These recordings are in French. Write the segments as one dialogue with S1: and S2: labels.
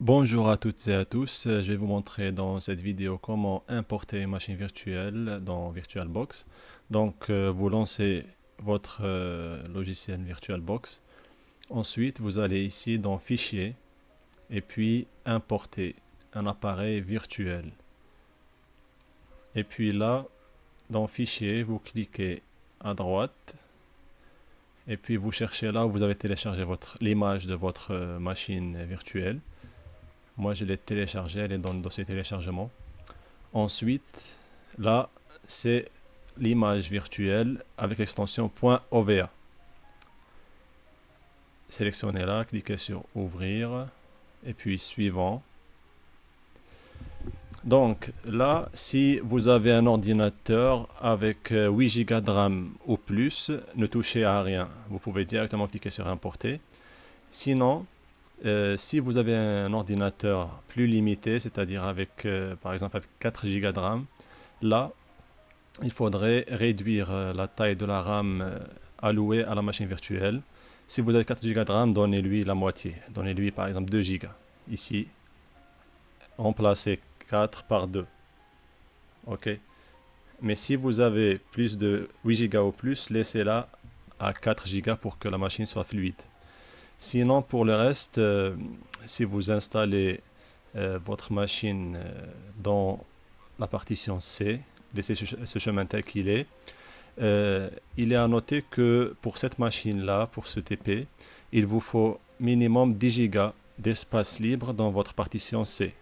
S1: Bonjour à toutes et à tous, je vais vous montrer dans cette vidéo comment importer une machine virtuelle dans VirtualBox. Donc vous lancez votre logiciel VirtualBox. Ensuite vous allez ici dans Fichier et puis importer un appareil virtuel. Et puis là, dans Fichier, vous cliquez à droite et puis vous cherchez là où vous avez téléchargé l'image de votre machine virtuelle. Moi, je l'ai téléchargée, elle est dans le dossier téléchargement. Ensuite, là, c'est l'image virtuelle avec l'extension .ova. Sélectionnez là, cliquez sur Ouvrir, et puis Suivant. Donc là, si vous avez un ordinateur avec 8 Go de RAM ou plus, ne touchez à rien. Vous pouvez directement cliquer sur Importer. Sinon, si vous avez un ordinateur plus limité, c'est-à-dire avec, par exemple, avec 4 Go de RAM, là, il faudrait réduire la taille de la RAM allouée à la machine virtuelle. Si vous avez 4 Go de RAM, donnez-lui la moitié. Donnez-lui, par exemple, 2 Go. Ici, remplacez 4 par 2. OK. Mais si vous avez plus de 8 Go ou plus, laissez-la à 4 Go pour que la machine soit fluide. Sinon, pour le reste, si vous installez votre machine dans la partition C, laissez ce chemin tel qu'il est. Il est à noter que pour cette machine-là, pour ce TP, il vous faut minimum 10 Go d'espace libre dans votre partition C.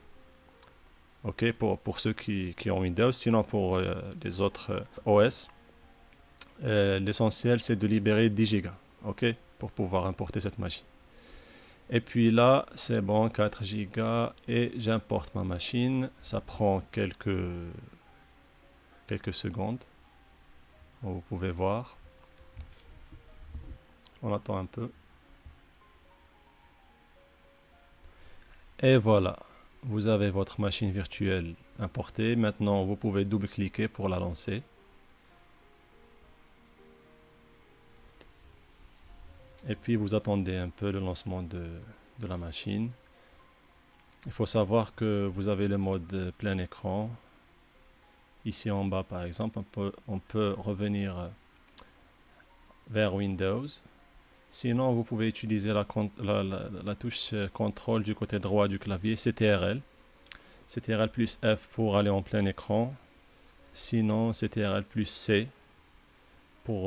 S1: OK, pour ceux qui ont Windows. Sinon, pour les autres OS, l'essentiel, c'est de libérer 10 Go. OK, pour pouvoir importer cette machine. Et puis là, c'est bon, 4 Go et j'importe ma machine. Ça prend quelques secondes. Vous pouvez voir. On attend un peu. Et voilà, vous avez votre machine virtuelle importée. Maintenant, vous pouvez double-cliquer pour la lancer. Et puis vous attendez un peu le lancement de la machine. Il faut savoir que vous avez le mode plein écran. Ici en bas par exemple, on peut revenir vers Windows. Sinon, vous pouvez utiliser la touche contrôle du côté droit du clavier, CTRL. CTRL plus F pour aller en plein écran. Sinon, CTRL plus C pour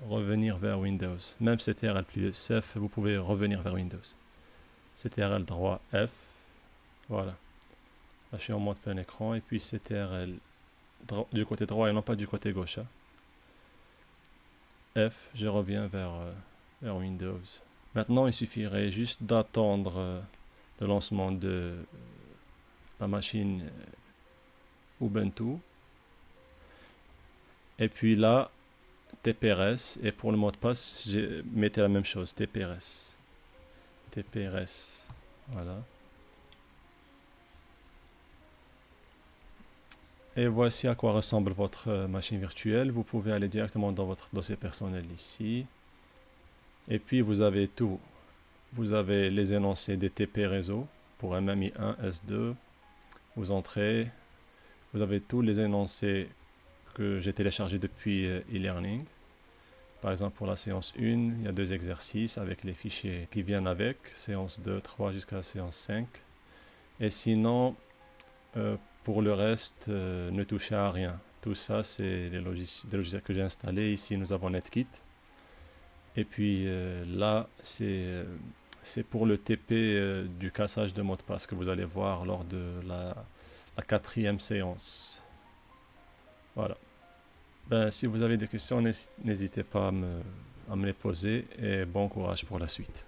S1: revenir vers Windows. Même CTRL plus F, vous pouvez revenir vers Windows. CTRL droit F. Voilà. Là, je suis en mode plein écran. Et puis CTRL du côté droit et non pas du côté gauche. F, je reviens vers Windows. Maintenant, il suffirait juste d'attendre le lancement de la machine Ubuntu. Et puis là, TPRS. Et pour le mot de passe, mettez la même chose, TPRS. TPRS. Voilà. Et voici à quoi ressemble votre machine virtuelle. Vous pouvez aller directement dans votre dossier personnel ici. Et puis vous avez tout. Vous avez les énoncés des TP réseau pour MMI1, S2. Vous entrez. Vous avez tous les énoncés que j'ai téléchargés depuis e-learning. Par exemple, pour la séance 1, il y a 2 exercices avec les fichiers qui viennent avec. Séance 2, 3 jusqu'à la séance 5. Et sinon, pour le reste, ne touchez à rien. Tout ça, c'est des logiciels que j'ai installés. Ici, nous avons NetKit. Et puis là, c'est pour le TP du cassage de mot de passe que vous allez voir lors de la 4e séance. Voilà. Ben, si vous avez des questions, n'hésitez pas à me les poser et bon courage pour la suite.